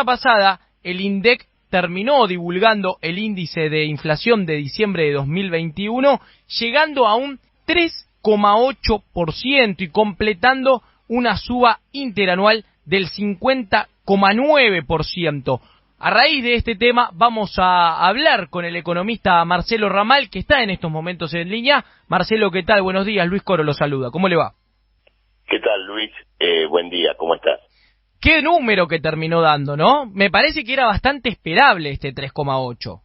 pasada, el INDEC terminó divulgando el índice de inflación de diciembre de 2021, llegando a un 3,8% y completando una suba interanual del 50,9%. A raíz de este tema vamos a hablar con el economista Marcelo Ramal, que está en estos momentos en línea. Marcelo, ¿qué tal? Buenos días, Luis Coro lo saluda. ¿Cómo le va? ¿Qué tal, Luis? Buen día, ¿cómo estás? Qué número que terminó dando, ¿no? Me parece que era bastante esperable este 3,8.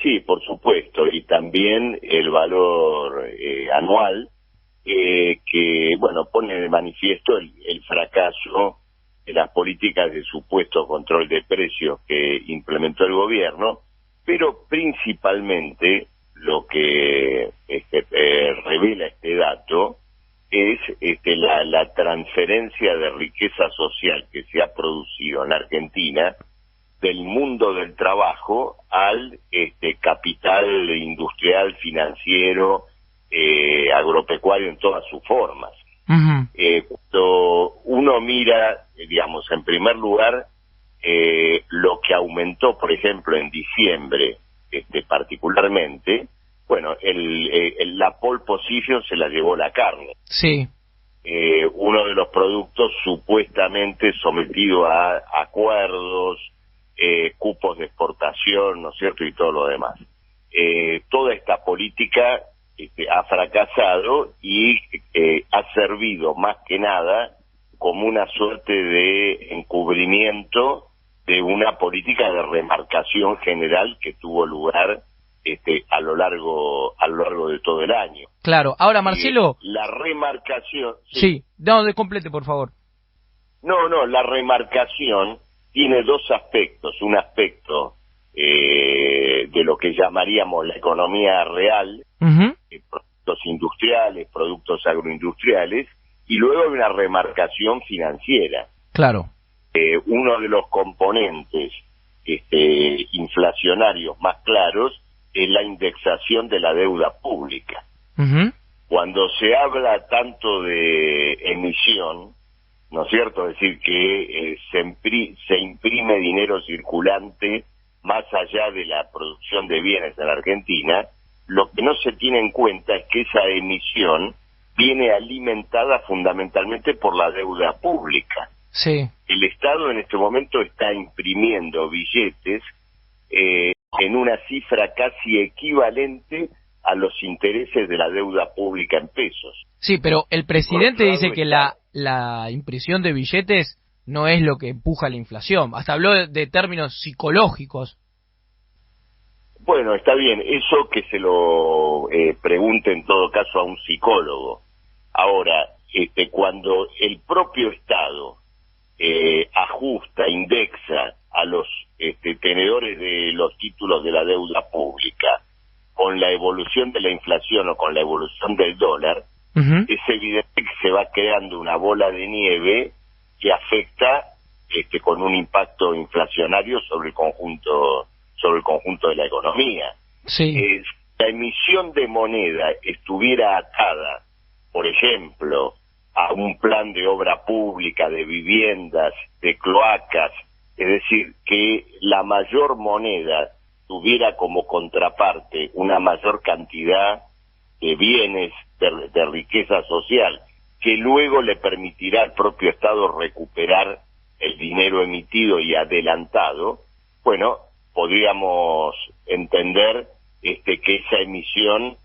Sí, por supuesto, y también el valor anual que, bueno, pone de manifiesto el fracaso de las políticas de supuesto control de precios que implementó el gobierno, pero principalmente lo que revela este dato es la transferencia de riqueza social que se ha producido en la Argentina del mundo del trabajo al capital industrial, financiero, agropecuario en todas sus formas. Uh-huh. Cuando uno mira, digamos, en primer lugar, lo que aumentó, por ejemplo, en diciembre, particularmente, bueno, la pole position se la llevó la carne. Sí. Uno de los productos supuestamente sometido a acuerdos, cupos de exportación, ¿no es cierto?, y todo lo demás. Toda esta política ha fracasado y ha servido más que nada como una suerte de encubrimiento de una política de remarcación general que tuvo lugar a lo largo de todo el año. Claro. Ahora, Marcelo, la remarcación... Sí, no, complete, por favor. No, la remarcación tiene dos aspectos. Un aspecto de lo que llamaríamos la economía real, Uh-huh. Productos industriales, productos agroindustriales, y luego hay una remarcación financiera. Claro. Uno de los componentes inflacionarios más claros es la indexación de la deuda pública. Uh-huh. Cuando se habla tanto de emisión, ¿no es cierto? Es decir, que se imprime dinero circulante más allá de la producción de bienes en la Argentina, lo que no se tiene en cuenta es que esa emisión viene alimentada fundamentalmente por la deuda pública. Sí. El Estado en este momento está imprimiendo billetes en una cifra casi equivalente a los intereses de la deuda pública en pesos. Sí, pero el presidente Por otro dice lado que la impresión de billetes no es lo que empuja la inflación. Hasta habló de términos psicológicos. Bueno, está bien, eso que se lo pregunte en todo caso a un psicólogo. Ahora, cuando el propio Estado ajusta, indexa a los tenedores de los títulos de la deuda pública con la evolución de la inflación o con la evolución del dólar, Uh-huh. es evidente que se va creando una bola de nieve que afecta con un impacto inflacionario sobre el conjunto de la economía. Sí. Si la emisión de moneda estuviera atada, por ejemplo, a un plan de obra pública, de viviendas, de cloacas, es decir, que la mayor moneda tuviera como contraparte una mayor cantidad de bienes, de riqueza social, que luego le permitirá al propio Estado recuperar el dinero emitido y adelantado, bueno, podríamos entender que esa emisión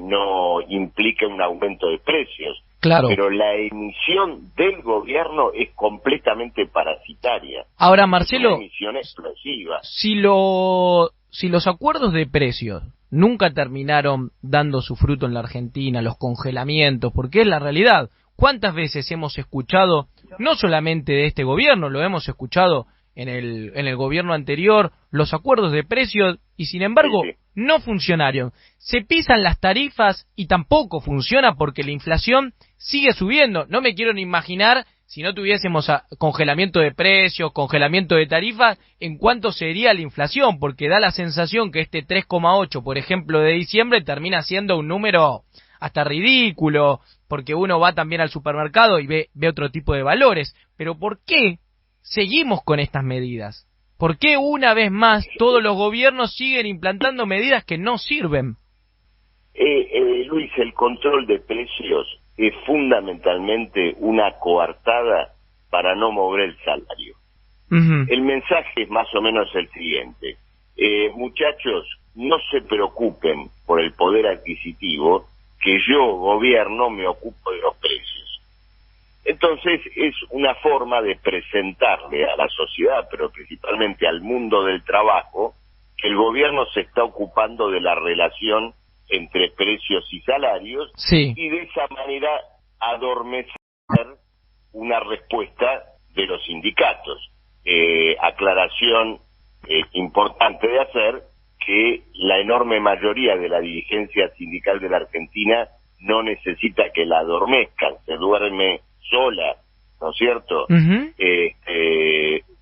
no implica un aumento de precios. Claro. Pero la emisión del gobierno es completamente parasitaria. Ahora, Es Marcelo, una emisión explosiva. si los acuerdos de precios nunca terminaron dando su fruto en la Argentina, los congelamientos, porque es la realidad. ¿Cuántas veces hemos escuchado, no solamente de este gobierno, lo hemos escuchado en el gobierno anterior, los acuerdos de precios, y sin embargo Sí. no funcionaron? Se pisan las tarifas y tampoco funciona porque la inflación sigue subiendo. No me quiero ni imaginar, si no tuviésemos congelamiento de precios, congelamiento de tarifas, en cuánto sería la inflación, porque da la sensación que este 3,8, por ejemplo, de diciembre, termina siendo un número hasta ridículo, porque uno va también al supermercado y ve otro tipo de valores. Pero ¿por qué seguimos con estas medidas? ¿Por qué una vez más todos los gobiernos siguen implantando medidas que no sirven? Luis, el control de precios es fundamentalmente una coartada para no mover el salario. El mensaje es más o menos el siguiente. Muchachos, no se preocupen por el poder adquisitivo, que yo, gobierno, me ocupo de los precios. Entonces es una forma de presentarle a la sociedad, pero principalmente al mundo del trabajo, que el gobierno se está ocupando de la relación entre precios y salarios, sí, y de esa manera adormecer una respuesta de los sindicatos. Aclaración importante de hacer, que la enorme mayoría de la dirigencia sindical de la Argentina no necesita que la adormezcan, se duerme sola, ¿no es cierto?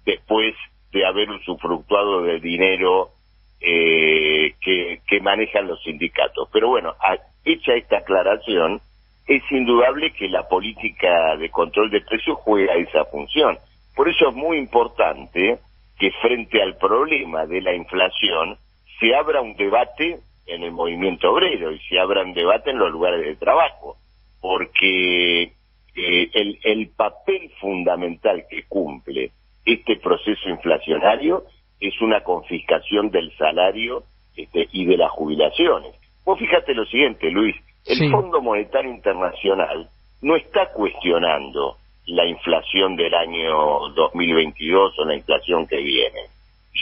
Después de haber usufructuado del dinero que manejan los sindicatos. Pero bueno, hecha esta aclaración, es indudable que la política de control de precios juega esa función. Por eso es muy importante que frente al problema de la inflación se abra un debate en el movimiento obrero y se abra un debate en los lugares de trabajo, porque el papel fundamental que cumple este proceso inflacionario es una confiscación del salario y de las jubilaciones. Vos fíjate lo siguiente, Luis, el Fondo Monetario Internacional no está cuestionando la inflación del año 2022 o la inflación que viene.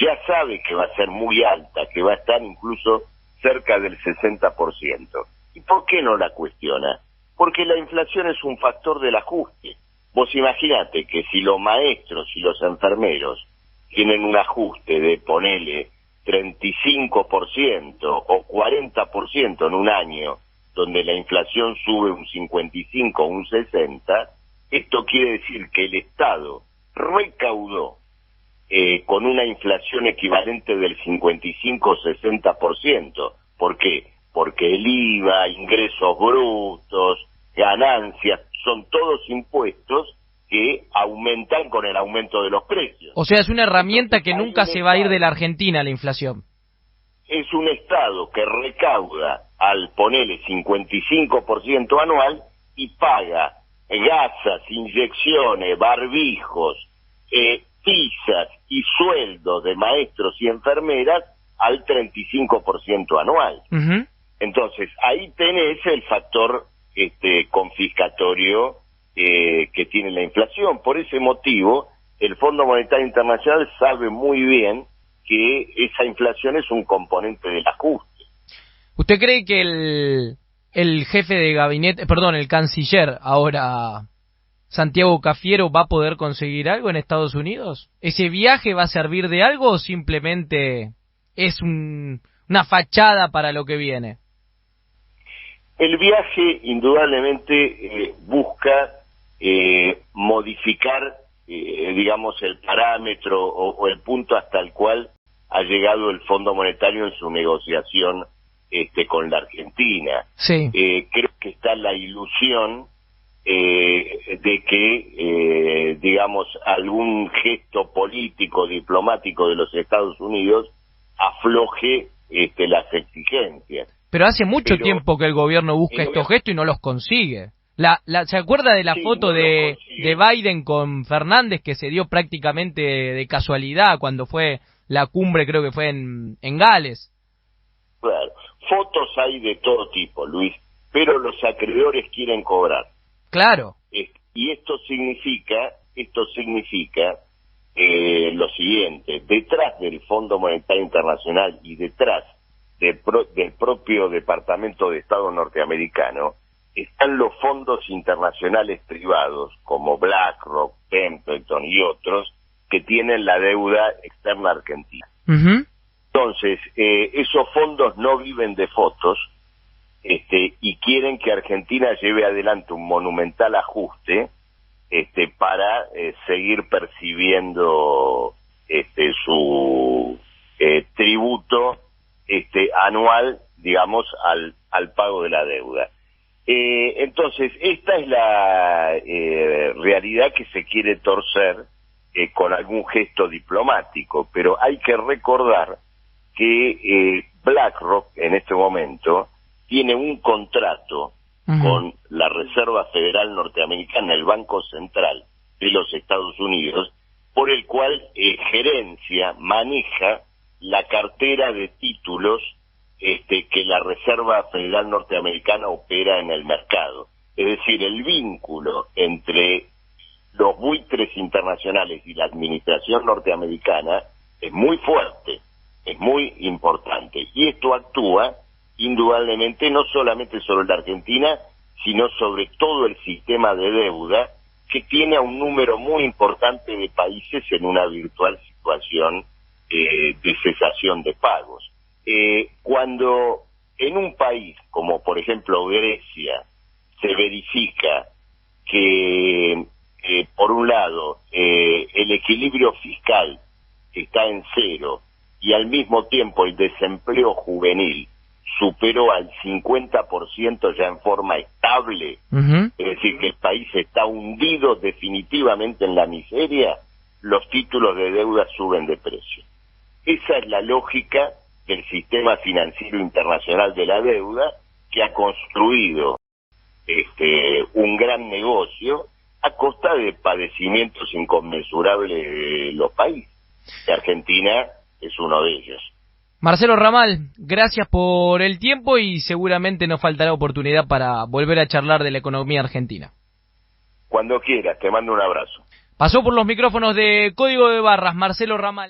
Ya sabe que va a ser muy alta, que va a estar incluso cerca del 60%. ¿Y por qué no la cuestiona? Porque la inflación es un factor del ajuste. Vos imaginate que si los maestros y los enfermeros tienen un ajuste de, ponele, 35% o 40% en un año, donde la inflación sube un 55 o un 60, esto quiere decir que el Estado recaudó con una inflación equivalente del 55 o 60%. ¿Por qué? Porque el IVA, ingresos brutos, ganancias, son todos impuestos que aumentan con el aumento de los precios. O sea, es una herramienta que nunca se va a ir de la Argentina, la inflación. Es un Estado que recauda al ponerle 55% anual y paga gasas, inyecciones, barbijos, pizzas y sueldos de maestros y enfermeras al 35% anual. Entonces, ahí tenés el factor confiscatorio que tiene la inflación. Por ese motivo, el Fondo Monetario Internacional sabe muy bien que esa inflación es un componente del ajuste. ¿Usted cree que el jefe de gabinete, perdón, el canciller ahora, Santiago Cafiero, va a poder conseguir algo en Estados Unidos? ¿Ese viaje va a servir de algo o simplemente es una fachada para lo que viene? El viaje indudablemente busca modificar, digamos, el parámetro o el punto hasta el cual ha llegado el Fondo Monetario en su negociación con la Argentina. Sí. Creo que está la ilusión de que, digamos, algún gesto político, diplomático de los Estados Unidos afloje las exigencias. Pero hace mucho tiempo que el gobierno busca estos gestos y no los consigue. ¿Se acuerda de la foto de Biden con Fernández que se dio prácticamente de casualidad cuando fue la cumbre, creo que fue en Gales? Claro, fotos hay de todo tipo, Luis, pero los acreedores quieren cobrar. Claro. Y esto significa lo siguiente: detrás del Fondo Monetario Internacional y detrás del propio Departamento de Estado norteamericano están los fondos internacionales privados como BlackRock, Templeton y otros que tienen la deuda externa argentina. Entonces, esos fondos no viven de fotos y quieren que Argentina lleve adelante un monumental ajuste para seguir percibiendo su tributo anual, digamos, al pago de la deuda. Entonces, esta es la realidad que se quiere torcer con algún gesto diplomático, pero hay que recordar que BlackRock en este momento tiene un contrato con la Reserva Federal Norteamericana, el Banco Central de los Estados Unidos, por el cual gerencia, maneja la cartera de títulos que la Reserva Federal Norteamericana opera en el mercado. Es decir, el vínculo entre los buitres internacionales y la administración norteamericana es muy fuerte, es muy importante. Y esto actúa indudablemente no solamente sobre la Argentina, sino sobre todo el sistema de deuda, que tiene a un número muy importante de países en una virtual situación de cesación de pagos. Cuando en un país como por ejemplo Grecia se verifica que por un lado el equilibrio fiscal está en cero y al mismo tiempo el desempleo juvenil superó al 50% ya en forma estable, es decir, que el país está hundido definitivamente en la miseria, los títulos de deuda suben de precio. Esa es la lógica del sistema financiero internacional de la deuda, que ha construido un gran negocio a costa de padecimientos inconmensurables de los países. La Argentina es uno de ellos. Marcelo Ramal, gracias por el tiempo y seguramente nos faltará oportunidad para volver a charlar de la economía argentina. Cuando quieras, te mando un abrazo. Pasó por los micrófonos de Código de Barras, Marcelo Ramal.